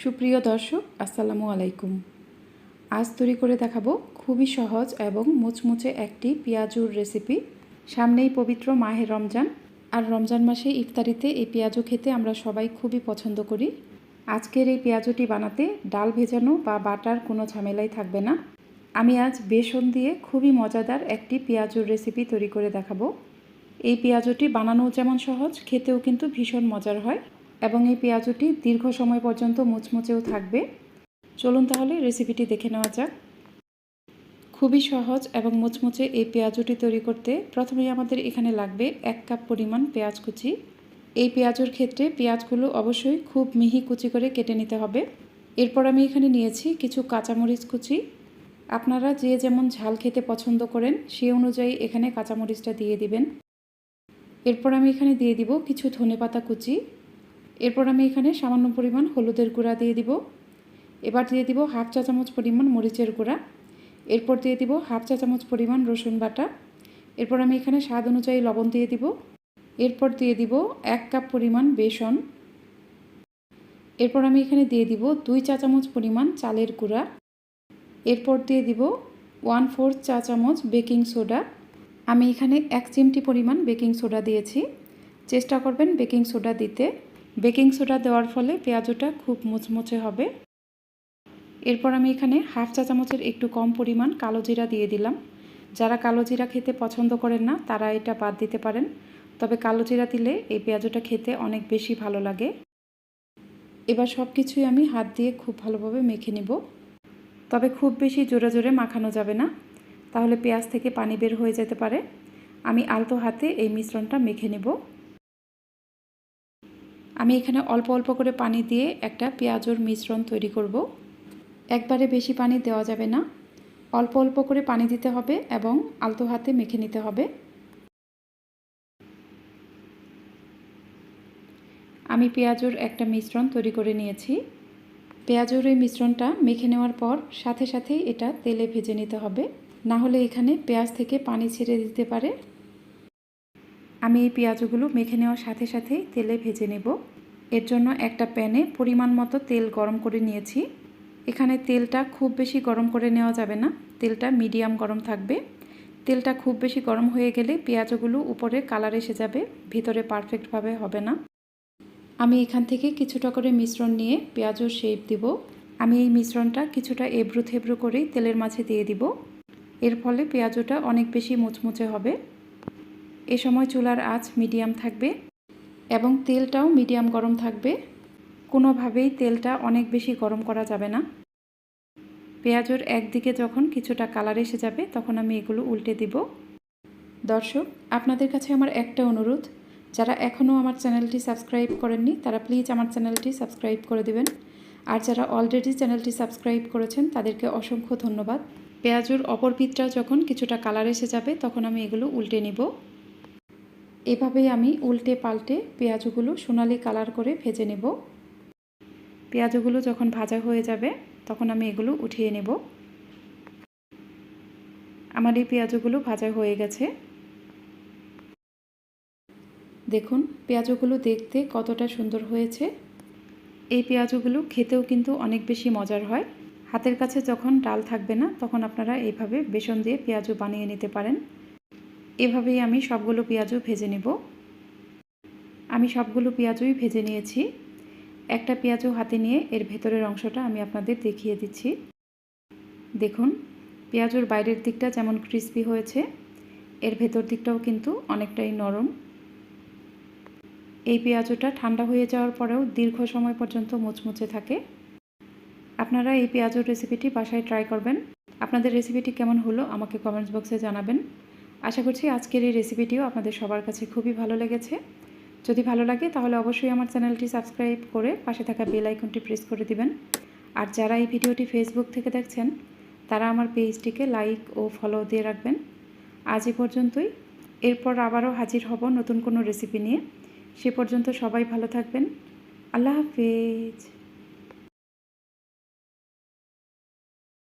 সুপ্রিয় দর্শক, আসসালামু আলাইকুম। আজ তৈরি করে দেখাবো খুবই সহজ এবং মুচমুচে একটি পেঁয়াজুর রেসিপি। সামনেই পবিত্র মাহে রমজান, আর রমজান মাসে ইফতারিতে এই পেঁয়াজু খেতে আমরা সবাই খুবই পছন্দ করি। আজকের এই পেঁয়াজুটি বানাতে ডাল ভেজানো বা বাটার কোনো ঝামেলাই থাকবে না। আমি আজ বেসন দিয়ে খুবই মজাদার একটি পেঁয়াজুর রেসিপি তৈরি করে দেখাবো। এই পেঁয়াজুটি বানানোও যেমন সহজ, খেতেও কিন্তু ভীষণ মজার হয় এবং এই পেঁয়াজুটি দীর্ঘ সময় পর্যন্ত মুচমুচেও থাকবে। চলুন তাহলে রেসিপিটি দেখে নেওয়া যাক। খুবই সহজ এবং মুচমুচে এই পেঁয়াজুটি তৈরি করতে প্রথমেই আমাদের এখানে লাগবে 1 কাপ পরিমাণ পেঁয়াজ কুচি। এই পেঁয়াজুর ক্ষেত্রে পেঁয়াজগুলো অবশ্যই খুব মিহি কুচি করে কেটে নিতে হবে। এরপর আমি এখানে নিয়েছি কিছু কাঁচামরিচ কুচি। আপনারা যে যেমন ঝাল খেতে পছন্দ করেন সেই অনুযায়ী এখানে কাঁচামরিচটা দিয়ে দিবেন। এরপর আমি এখানে দিয়ে দিব কিছু ধনেপাতা কুচি। এরপর আমি এখানে সামান্য পরিমাণ হলুদের গুঁড়া দিয়ে দিব। এবার দিয়ে দিব হাফ চা চামচ পরিমাণ মরিচের গুঁড়া। এরপর দিয়ে দিব হাফ চা চামচ পরিমাণ রসুন বাটা। এরপর আমি এখানে স্বাদ অনুযায়ী লবণ দিয়ে দিব। এরপর দিয়ে দিব 1 কাপ পরিমাণ বেসন। এরপর আমি এখানে দিয়ে দিব 2 চা চামচ পরিমাণ চালের গুঁড়া। এরপর দিয়ে দিব 1/4 চা চামচ বেকিং সোডা। আমি এখানে 1 চিমটি পরিমাণ বেকিং সোডা দিয়েছি। চেষ্টা করবেন বেকিং সোডা দিতে। বেকিং সোডা দেওয়ার ফলে পেঁয়াজুটা খুব মুচমুচে হবে। এরপর আমি এখানে হাফ চা চামচের একটু কম পরিমাণ কালো জিরা দিয়ে দিলাম। যারা কালো জিরা খেতে পছন্দ করেন না তারা এটা বাদ দিতে পারেন, তবে কালো জিরা দিলে এই পেঁয়াজুটা খেতে অনেক বেশি ভালো লাগে। এবার সব কিছুই আমি হাত দিয়ে খুব ভালোভাবে মেখে নেব, তবে খুব বেশি জোরে জোরে মাখানো যাবে না, তাহলে পেঁয়াজ থেকে পানি বের হয়ে যেতে পারে। আমি আলতো হাতে এই মিশ্রণটা মেখে নেব। আমি এখানে অল্প অল্প করে পানি দিয়ে একটা পেঁয়াজুর মিশ্রণ তৈরি করব। একবারে বেশি পানি দেওয়া যাবে না, অল্প অল্প করে পানি দিতে হবে এবং আলতো হাতে মেখে নিতে হবে। আমি পেঁয়াজুর একটা মিশ্রণ তৈরি করে নিয়েছি। পেঁয়াজুর এই মিশ্রণটা মেখে নেওয়ার পর সাথে সাথে এটা তেলে ভেজে নিতে হবে, না হলে এখানে পেঁয়াজ থেকে পানি ছেড়ে দিতে পারে। আমি এই পেঁয়াজগুলো মেখে নেওয়ার সাথে সাথেই তেলে ভেজে নেব। এর জন্য একটা প্যানে পরিমাণ মতো তেল গরম করে নিয়েছি। এখানে তেলটা খুব বেশি গরম করে নেওয়া যাবে না, তেলটা মিডিয়াম গরম থাকবে। তেলটা খুব বেশি গরম হয়ে গেলে পেঁয়াজগুলো উপরে কালার এসে যাবে, ভিতরে পারফেক্টভাবে হবে না। আমি এখান থেকে কিছুটা করে মিশ্রণ নিয়ে পেঁয়াজুর শেপ দিব। আমি এই মিশ্রণটা কিছুটা এবড়ো থেবড়ো করেই তেলের মাঝে দিয়ে দিব। এর ফলে পেঁয়াজুটা অনেক বেশি মুচমুচে হবে। এ সময় চুলার আঁচ মিডিয়াম থাকবে এবং তেলটাও মিডিয়াম গরম থাকবে। কোনোভাবেই তেলটা অনেক বেশি গরম করা যাবে না। পেঁয়াজুর একদিকে যখন কিছুটা কালার এসে যাবে তখন আমি এগুলো উল্টে দিব। দর্শক, আপনাদের কাছে আমার একটা অনুরোধ, যারা এখনও আমার চ্যানেলটি সাবস্ক্রাইব করেননি তারা প্লিজ আমার চ্যানেলটি সাবস্ক্রাইব করে দিবেন, আর যারা অলরেডি চ্যানেলটি সাবস্ক্রাইব করেছেন তাদেরকে অসংখ্য ধন্যবাদ। পেঁয়াজুর অপর পিঠটা যখন কিছুটা কালার এসে যাবে তখন আমি এগুলো উল্টে নিব। এভাবেই আমি উল্টে পাল্টে পেঁয়াজগুলো সোনালি কালার করে ভেজে নেব। পেঁয়াজগুলো যখন ভাজা হয়ে যাবে তখন আমি এগুলো উঠিয়ে নেব। আমার এই পেঁয়াজগুলো ভাজা হয়ে গেছে। দেখুন পেঁয়াজগুলো দেখতে কতটা সুন্দর হয়েছে। এই পেঁয়াজগুলো খেতেও কিন্তু অনেক বেশি মজার হয়। হাতের কাছে যখন ডাল থাকবে না তখন আপনারা এইভাবে বেসন দিয়ে পেঁয়াজু বানিয়ে নিতে পারেন। এভাবেই আমি সবগুলো পেঁয়াজু ভেজে নেব। আমি সবগুলো পেঁয়াজুই ভেজে নিয়েছি। একটা পেঁয়াজু হাতে নিয়ে এর ভেতরের অংশটা আমি আপনাদের দেখিয়ে দিচ্ছি। দেখুন পেঁয়াজুর বাইরের দিকটা যেমন ক্রিস্পি হয়েছে, এর ভেতর দিকটাও কিন্তু অনেকটাই নরম। এই পেঁয়াজুটা ঠান্ডা হয়ে যাওয়ার পরেও দীর্ঘ সময় পর্যন্ত মুচমুচে থাকে। আপনারা এই পেঁয়াজুর রেসিপিটি বাসায় ট্রাই করবেন। আপনাদের রেসিপিটি কেমন হলো আমাকে কমেন্টস বক্সে জানাবেন। আশা করছি আজকের এই রেসিপিটিও আপনাদের সবার কাছে খুবই ভালো লেগেছে। যদি ভালো লাগে তাহলে অবশ্যই আমার চ্যানেলটি সাবস্ক্রাইব করে পাশে থাকা বেল আইকনটি প্রেস করে দিবেন। আর যারা এই ভিডিওটি ফেসবুক থেকে দেখছেন তারা আমার পেজটিকে লাইক ও ফলো দিয়ে রাখবেন। আজ এই পর্যন্তই। এরপর আবারও হাজির হব নতুন কোনো রেসিপি নিয়ে। সে পর্যন্ত সবাই ভালো থাকবেন। আল্লাহ হাফেজ।